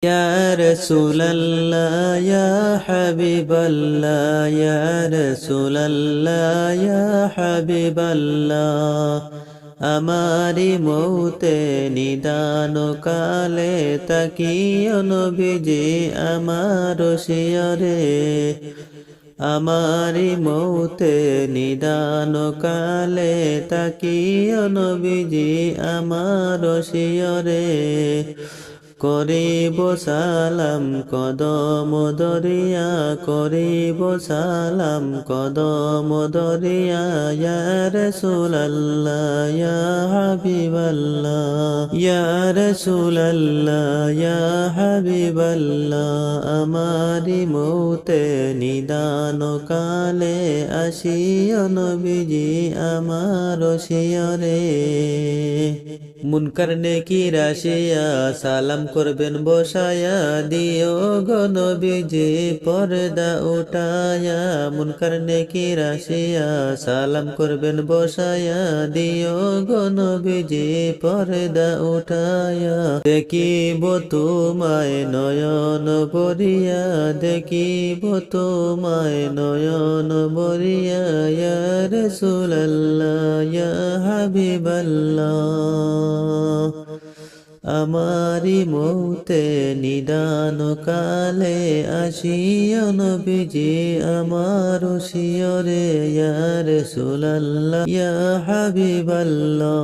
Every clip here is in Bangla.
يا رسول الله يا حبيب الله يا رسول الله يا حبيب الله আমারি মৌতে নিদান কালে তাকিও নবীজি আমার শিয়রে আমারি মৌতে নিদান কালে তাকিও নবীজি আমার শিয়রে করিব সালাম কদম দরিয়া করিব সালাম কদম দরিয়া ইয়া রাসূলুল্লাহ ইয়া হাবিবাল্লাহ ইয়া রাসূলুল্লাহ ইয়া হাবিবাল্লাহ আমারি মৌতে নিদান কালে আসিও নবীজি আমার শিয়রে মুনকার নেকির আসিয়া সালাম করবেন বসায়া দিও গো নবীজি পর্দা উঠায়া মুনকার নেকির আসিয়া সালাম করবেন বসায়া দিও গো নবীজি পর্দা উঠায়া দেখিব তোমায় নয়ন বরিয়া দেখিব তোমায় নয়ন বরিয়া ইয়া রাসূলুল্লাহ ইয়া হাবিবাল্লাহ আমারি মৌতে নিদান কালে আসিও নবীজি আমার শিয়রে ইয়া রাসূলুল্লাহ ইয়া হাবিবাল্লাহ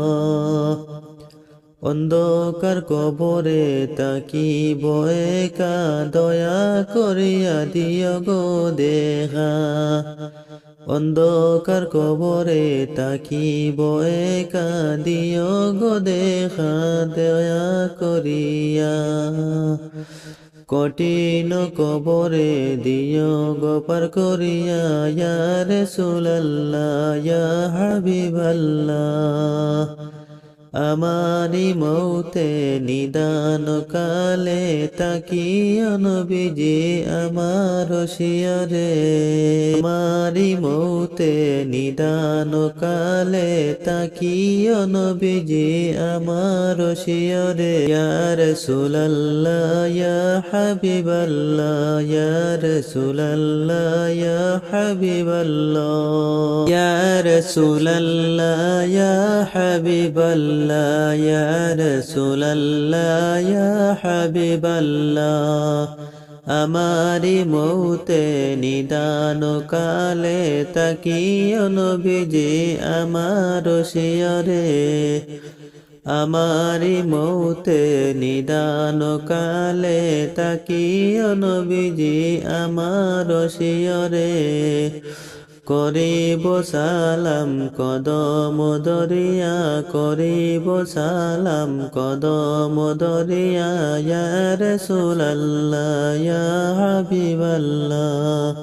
অন্ধকার কবরে তাকিব একা দয়া করিয়া দিও গো দেখা অন্ধকার কবরে তাকিব একা দিও গো দেখা দয়া করিয়া কঠিন কবরে দিও গো পার করিয়া ইয়া রাসূলুল্লাহ ইয়া হাবিবাল্লাহ আমারি মৌতে নিদান কালে তাকিও নবীজি আমার শিয়রে আমারি মৌতে নিদান কালে তাকিও নবীজি আমার শিয়রে ইয়া রাসূলুল্লাহ ইয়া হাবিবাল্লাহ ইয়া রাসূলুল্লাহ ইয়া হাবিবাল্লাহ ইয়া রাসূলুল্লাহ ইয়া হাবিবাল্লাহ ইয়া রাসূলুল্লাহ ইয়া হাবিবাল্লাহ আমারি মৌতে নিদান কালে তাকিও নবীজি আমার শিয়রে আমারি মৌতে নিদান কালে তাকিও নবীজি আমার শিয়রে করিব সালাম কদম দরিয়া করিব সালাম কদম দরিয়া ইয়া রাসূলুল্লাহ ইয়া হাবিবাল্লাহ।